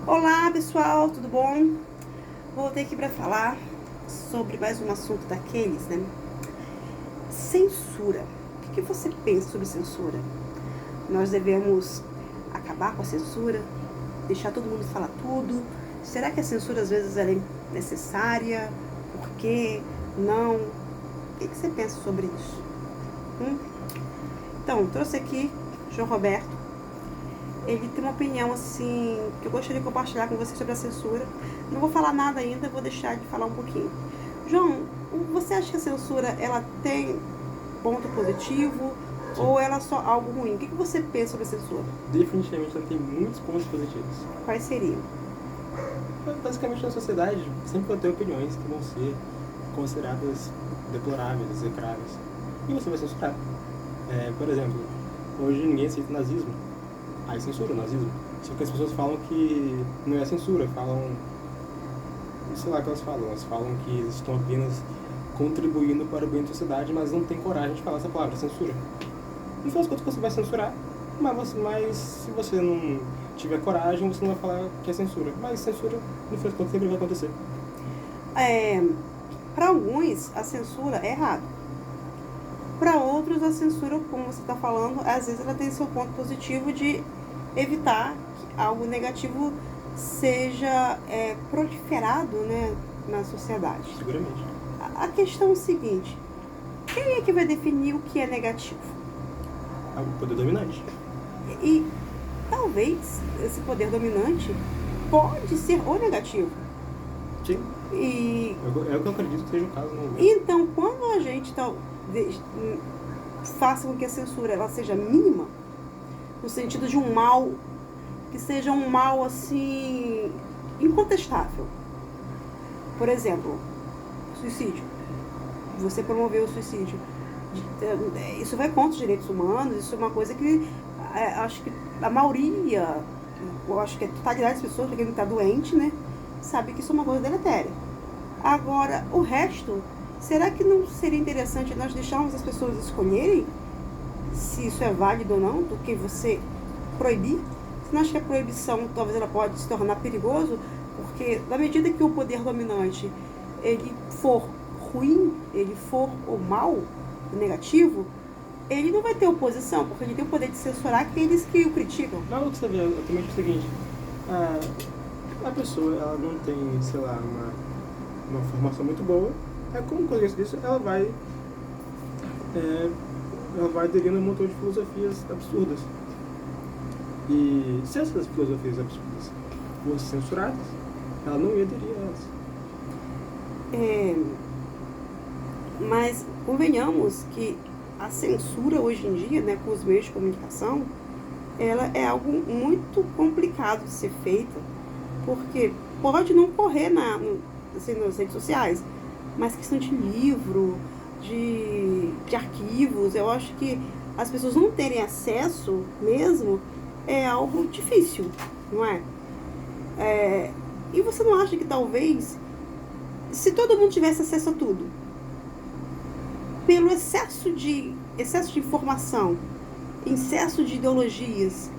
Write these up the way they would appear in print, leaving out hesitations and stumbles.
Olá pessoal, tudo bom? Voltei aqui para falar sobre mais um assunto daqueles, né? Censura. O que você pensa sobre censura? Nós devemos acabar com a censura? Deixar todo mundo falar tudo? Será que a censura às vezes ela é necessária? Por quê? Não? O que você pensa sobre isso? Então, trouxe aqui João Roberto. Ele tem uma opinião assim que eu gostaria de compartilhar com você sobre a censura. Não vou falar nada ainda, vou deixar de falar um pouquinho. João, você acha que a censura ela tem ponto positivo? Sim. Ou ela é só algo ruim? O que você pensa sobre a censura? Definitivamente ela tem muitos pontos positivos. Quais seriam? Basicamente, na sociedade sempre vai ter opiniões que vão ser consideradas deploráveis, execráveis. E você vai censurar. Por exemplo, hoje ninguém aceita nazismo. Aí censura o nazismo. Só que as pessoas falam que não é censura, falam... Sei lá o que elas falam. Elas falam que eles estão apenas contribuindo para o bem da sociedade, mas não tem coragem de falar essa palavra, censura. No final das contas, você vai censurar, mas se você não tiver coragem, você não vai falar que é censura. Mas censura, no final das contas, sempre vai acontecer. Para alguns, a censura é errado. Para outros, a censura, como você está falando, às vezes ela tem seu ponto positivo de evitar que algo negativo seja proliferado, né, na sociedade. Seguramente. A questão é o seguinte: quem é que vai definir o que é negativo? É o poder dominante. E talvez esse poder dominante pode ser o negativo. Sim. E É o que eu acredito que seja o caso. Não. então, quando a gente faça com que a censura ela seja mínima, no sentido de um mal, que seja um mal assim, incontestável. Por exemplo, suicídio. Você promoveu o suicídio. Isso vai contra os direitos humanos, isso é uma coisa que acho que a maioria, eu acho que a totalidade das pessoas, quem está doente, né, sabe que isso é uma coisa deletéria. Agora, o resto, será que não seria interessante nós deixarmos as pessoas escolherem se isso é válido ou não, do que você proibir? Você não acha que a proibição talvez ela pode se tornar perigoso? Porque na medida que o poder dominante ele for ruim, ele for o mal, o negativo, ele não vai ter oposição, porque ele tem o poder de censurar aqueles que o criticam. Não, o que você vê é exatamente o seguinte. A pessoa, ela não tem, sei lá, uma formação muito boa. Como consequência disso, ela vai aderindo a um montão de filosofias absurdas. E se essas filosofias absurdas fossem censuradas, ela não ia aderir a elas. Mas convenhamos que a censura hoje em dia, né, com os meios de comunicação, ela é algo muito complicado de ser feita, porque pode não correr nas redes sociais, mas questão de livro, de arquivos, eu acho que as pessoas não terem acesso mesmo é algo difícil, não é? E você não acha que talvez, se todo mundo tivesse acesso a tudo, pelo excesso de informação, excesso de ideologias,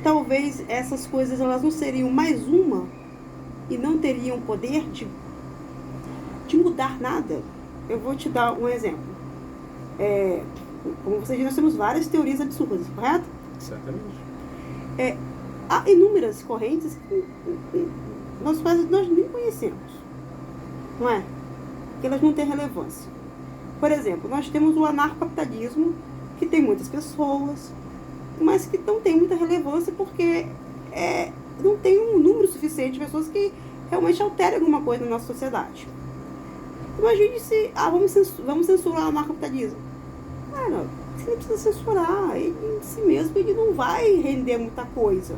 talvez essas coisas elas não seriam mais uma e não teriam poder de mudar nada? Eu vou te dar um exemplo. Como vocês viram, nós temos várias teorias absurdas, correto? Certamente. Há inúmeras correntes nas quais nós nem conhecemos, não é? Que elas não têm relevância. Por exemplo, nós temos o anarcocapitalismo, que tem muitas pessoas, mas que não tem muita relevância porque não tem um número suficiente de pessoas que realmente alterem alguma coisa na nossa sociedade. Imagine se, vamos censurar o anarcocapitalismo. Cara, você não precisa censurar, ele em si mesmo ele não vai render muita coisa.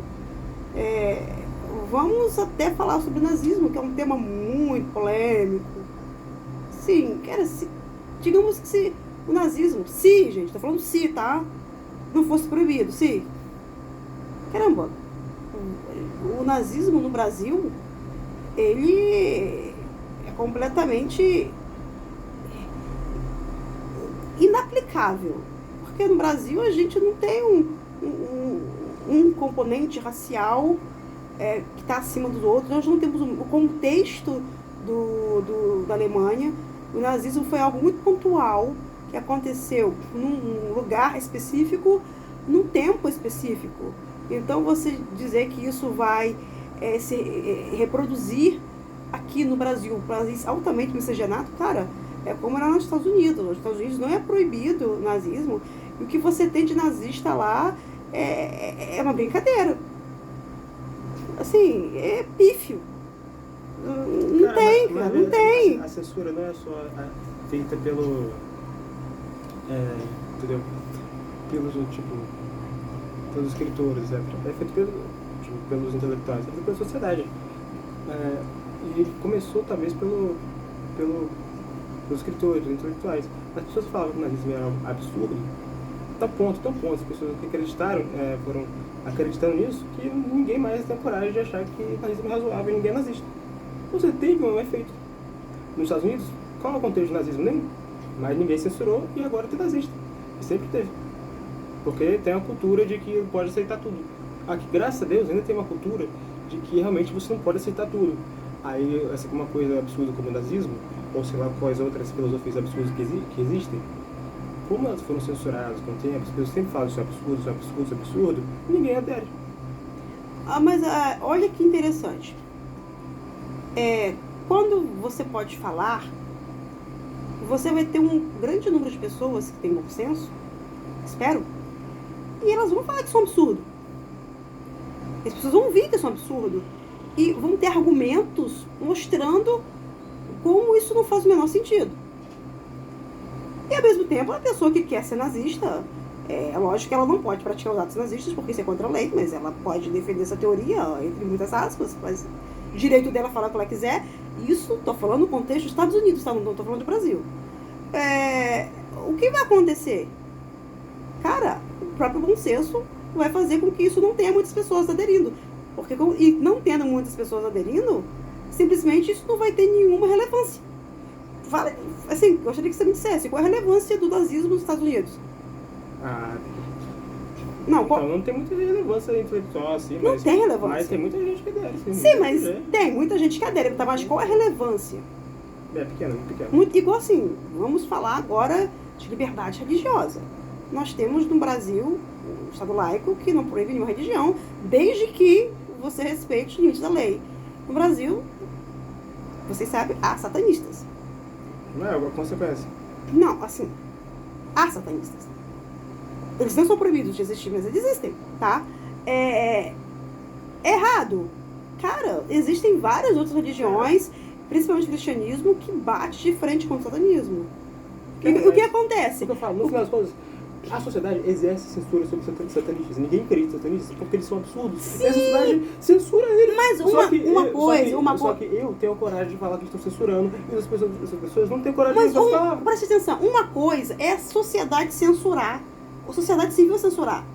Vamos até falar sobre o nazismo, que é um tema muito polêmico. Sim, digamos que se o nazismo, gente, tô falando se, tá? Não fosse proibido, se. Caramba, o nazismo no Brasil, ele é completamente inaplicável. Porque no Brasil a gente não tem um componente racial que está acima dos outros. Nós não temos o contexto da Alemanha. O nazismo foi algo muito pontual, que aconteceu num lugar específico, num tempo específico. Então, você dizer que isso vai se reproduzir aqui no Brasil, um país altamente miscigenado, cara, é como era nos Estados Unidos. Nos Estados Unidos não é proibido o nazismo, e o que você tem de nazista lá é uma brincadeira. Assim, é pífio. Não tem, cara, não tem. A censura não é só feita pelo... entendeu? Pelos escritores, etc. É feito pelos intelectuais, é feito pela sociedade. E começou, talvez, pelos escritores, intelectuais. As pessoas falavam que o nazismo era um absurdo, tão ponto. As pessoas que acreditaram, foram acreditando nisso, que ninguém mais tem coragem de achar que o nazismo é razoável e ninguém é nazista. Você teve um efeito. Nos Estados Unidos, qual é o contexto do nazismo? Nenhum. Mas ninguém censurou e agora tem nazista. E sempre teve. Porque tem uma cultura de que pode aceitar tudo. Aqui, graças a Deus, ainda tem uma cultura de que realmente você não pode aceitar tudo. Aí, uma coisa absurda como o nazismo, ou sei lá quais outras filosofias absurdas que existem, como elas foram censuradas com o tempo, as pessoas sempre falam isso é absurdo, isso é absurdo, isso é absurdo, ninguém adere. Mas olha que interessante. Quando você pode falar, você vai ter um grande número de pessoas que têm bom senso, espero, e elas vão falar que isso é um absurdo. As pessoas vão ouvir que isso é um absurdo e vão ter argumentos mostrando como isso não faz o menor sentido. E ao mesmo tempo, a pessoa que quer ser nazista, é lógico que ela não pode praticar os atos nazistas porque isso é contra a lei, mas ela pode defender essa teoria, entre muitas aspas, mas o direito dela falar o que ela quiser. Isso, estou falando no contexto dos Estados Unidos, tá? Não estou falando do Brasil. O que vai acontecer? Cara, o próprio bom senso vai fazer com que isso não tenha muitas pessoas aderindo. E não tendo muitas pessoas aderindo, simplesmente isso não vai ter nenhuma relevância. Assim, gostaria que você me dissesse qual é a relevância do nazismo nos Estados Unidos. Não tem muita relevância intelectual assim, não tem relevância. Mas tem muita gente que adere. Sim, mas tem muita gente que adere, mas qual é a relevância? Pequena, muito pequena. Muito, igual assim, vamos falar agora de liberdade religiosa. Nós temos no Brasil um Estado laico que não proíbe nenhuma religião, desde que você respeite os limites da lei. No Brasil, vocês sabem, há satanistas. Não é alguma consequência? Não, assim, há satanistas. Eles não são proibidos de existir, mas eles existem, tá? É errado. Cara, existem várias outras religiões, principalmente o cristianismo, que bate de frente com o satanismo. O que acontece? O que eu falo, no final das contas, a sociedade exerce censura sobre satanistas. Ninguém acredita em satanistas porque eles são absurdos. Sim. E a sociedade censura eles. Mas Só que eu tenho coragem de falar que estão censurando e as pessoas não têm coragem de falar. Preste atenção, uma coisa é a sociedade censurar. A sociedade civil censurar.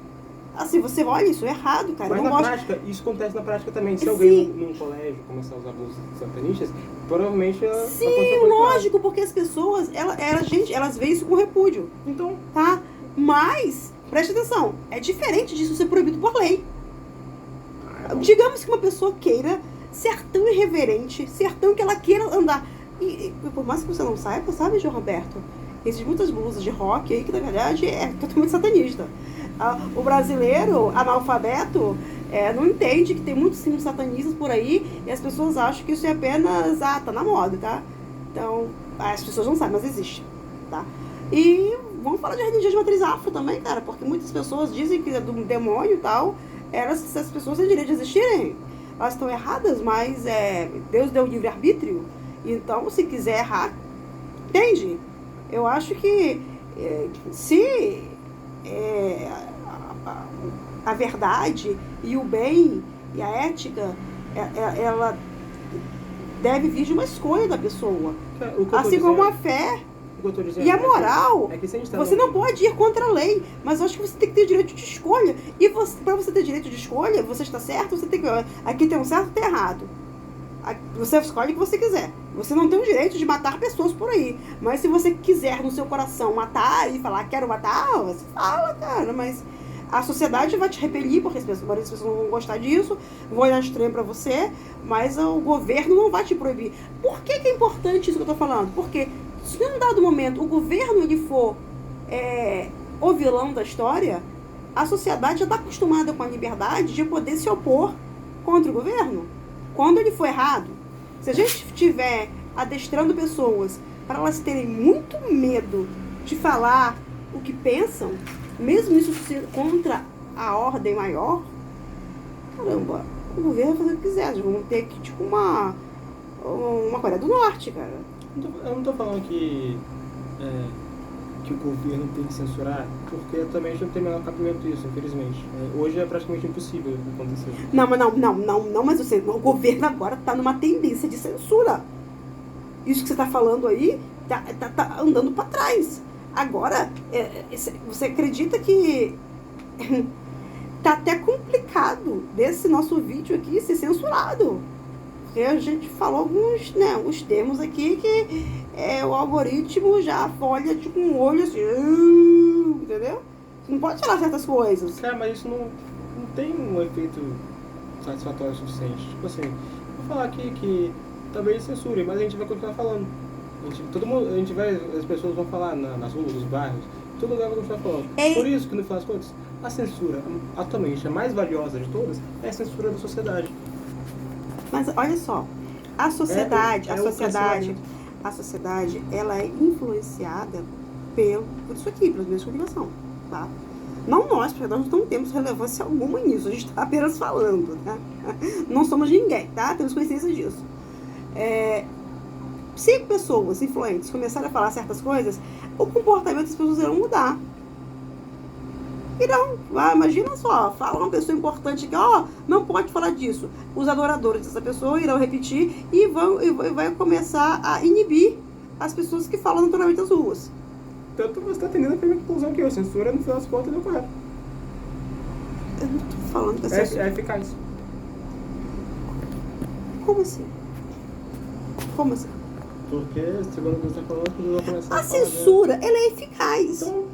Assim, você olha, isso é errado, cara. Mas prática, isso acontece na prática também. Se alguém num colégio começar a usar blusas satanistas, provavelmente ela... Sim, lógico, porque as pessoas, elas veem isso com repúdio. Então... Tá? Mas, preste atenção, é diferente disso ser proibido por lei. Digamos que uma pessoa queira ser tão irreverente, ser tão que ela queira andar. E por mais que você não saiba, sabe, João Roberto? Existem muitas blusas de rock aí que, na verdade, é totalmente satanista. O brasileiro analfabeto não entende que tem muitos símbolos satanistas por aí e as pessoas acham que isso é apenas, tá na moda, tá? Então, as pessoas não sabem, mas existe, tá? E vamos falar de religião de matriz afro também, cara, porque muitas pessoas dizem que é do demônio e tal. Essas pessoas têm direito de existirem. Elas estão erradas, mas Deus deu livre-arbítrio. Então, se quiser errar, entende? Eu acho que se a verdade e o bem e a ética, ela deve vir de uma escolha da pessoa. Assim como a fé e a moral. Você não pode ir contra a lei, mas eu acho que você tem que ter direito de escolha. E para você ter direito de escolha, você está certo, você tem que... Aqui tem um certo e tem errado. Você escolhe o que você quiser. Você não tem o direito de matar pessoas por aí. Mas se você quiser no seu coração matar e falar quero matar, você fala, cara. Mas A sociedade vai te repelir, porque as pessoas não vão gostar disso, vão olhar estranho para você, mas o governo não vai te proibir. Por que é importante isso que eu estou falando? Porque se em um dado momento o governo ele for o vilão da história, a sociedade já está acostumada com a liberdade de poder se opor contra o governo. Quando ele for errado, se a gente estiver adestrando pessoas para elas terem muito medo de falar o que pensam, mesmo isso contra a ordem maior, caramba, o governo vai fazer o que quiser. Vamos ter que, tipo, uma Coreia do Norte, cara. Eu não tô falando que o governo tem que censurar, porque também a gente não tem o menor cabimento disso, infelizmente. Hoje é praticamente impossível acontecer. Não, mas o governo agora está numa tendência de censura. Isso que você está falando aí tá andando para trás. Agora, você acredita que tá até complicado desse nosso vídeo aqui ser censurado? Porque a gente falou alguns termos aqui que o algoritmo já olha tipo um olho assim, entendeu? Você não pode falar certas coisas. Cara, mas isso não tem um efeito satisfatório o suficiente. Tipo assim, vou falar aqui que talvez censure, mas a gente vai continuar falando. As pessoas vão falar nas ruas, nos bairros, todo lugar vai continuar falando. Por isso que, no final das contas, a censura, atualmente, a mais valiosa de todas, é a censura da sociedade. Mas olha só, a sociedade, ela é influenciada por isso aqui, pelos meios de comunicação, tá? Não nós, porque nós não temos relevância alguma nisso, a gente está apenas falando, tá? Não somos ninguém, tá? Temos consciência disso. Se pessoas influentes começarem a falar certas coisas, o comportamento das pessoas irão mudar. Imagina só, fala uma pessoa importante que não pode falar disso. Os adoradores dessa pessoa irão repetir e vai começar a inibir as pessoas que falam naturalmente nas ruas. Tanto você está tendendo a primeira conclusão que a censura, no final das contas, não é correto. Eu não estou falando que a censura... É eficaz. Como assim? Como assim? Porque, segundo o que você está falando, as pessoas vão começar a censura, ela é eficaz. Então,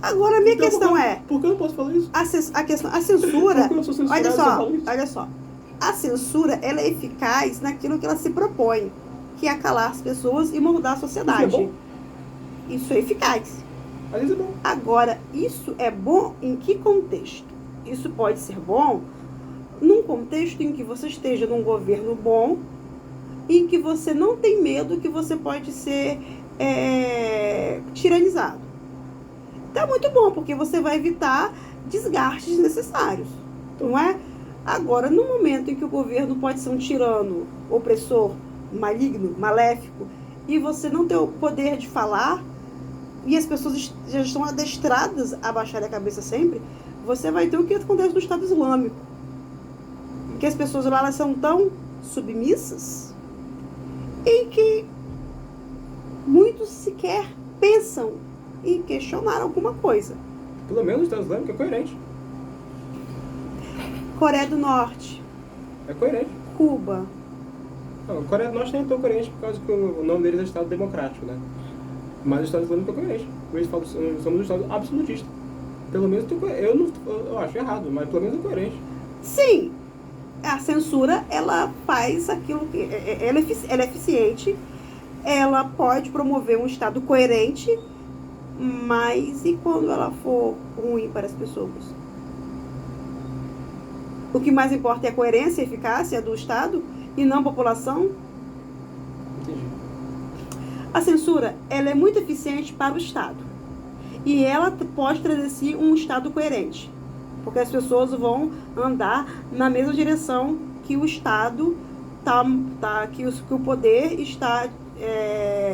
agora, a minha questão por que eu não posso falar isso? A censura... Porque eu sou censurado, olha só. A censura, ela é eficaz naquilo que ela se propõe, que é calar as pessoas e moldar a sociedade. Isso é bom? Isso é eficaz. Às vezes é bom. Agora, isso é bom em que contexto? Isso pode ser bom num contexto em que você esteja num governo bom, em que você não tem medo que você pode ser tiranizado. Então é muito bom, porque você vai evitar desgastes desnecessários, não é? Agora, no momento em que o governo pode ser um tirano, opressor, maligno, maléfico, e você não tem o poder de falar, e as pessoas já estão adestradas a baixar a cabeça sempre, você vai ter o que acontece no Estado Islâmico. Que as pessoas lá elas são tão submissas em que muitos sequer pensam em questionar alguma coisa. Pelo menos o Estado Islâmico é coerente. Coreia do Norte. É coerente. Cuba. Não, a Coreia do Norte nem é tão coerente por causa que o nome deles é Estado Democrático, né? Mas o Estado Islâmico é coerente. Eles falam, somos um Estado absolutista. Pelo menos eu acho errado, mas pelo menos é coerente. Sim. A censura, ela faz aquilo que... Ela é eficiente. Ela pode promover um Estado coerente. Mas e quando ela for ruim para as pessoas? O que mais importa é a coerência e a eficácia do Estado e não a população? Entendi. A censura, ela é muito eficiente para o Estado. E ela pode trazer um Estado coerente. Porque as pessoas vão andar na mesma direção que o Estado que o poder está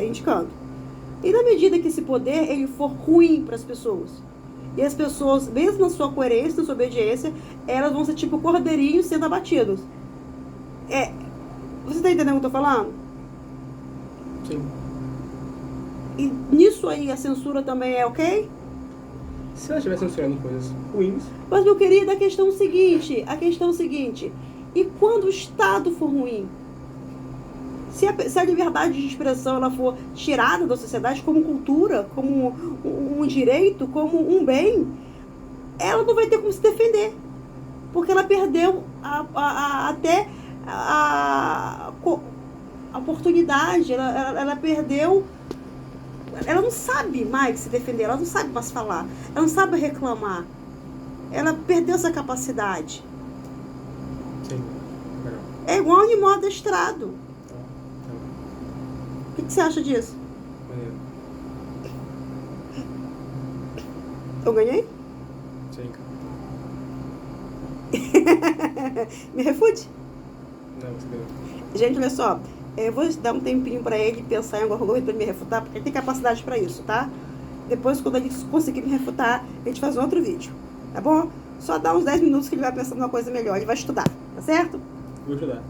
indicando. E na medida que esse poder ele for ruim para as pessoas, e as pessoas, mesmo na sua coerência, na sua obediência, elas vão ser tipo cordeirinhos sendo abatidos. Você está entendendo o que eu estou falando? Sim. E nisso aí a censura também é ok? Se ela estiver censurando coisas ruins... Mas, meu querido, a questão é o seguinte, e quando o Estado for ruim? Se a liberdade de expressão ela for tirada da sociedade como cultura, como um direito, como um bem, ela não vai ter como se defender. Porque ela perdeu até a oportunidade, ela perdeu. Ela não sabe mais se defender, ela não sabe mais falar, ela não sabe reclamar. Ela perdeu essa capacidade. Sim. É igual animal adestrado. Tá. O que você acha disso? Maneiro. Eu ganhei? Sim, cara. Me refute? Não, você ganhou. Gente, olha só. Eu vou dar um tempinho pra ele pensar em alguma coisa pra ele me refutar, porque ele tem capacidade pra isso, tá? Depois, quando ele conseguir me refutar, a gente faz um outro vídeo, tá bom? Só dá uns 10 minutos que ele vai pensar numa coisa melhor, ele vai estudar, tá certo? Vou ajudar.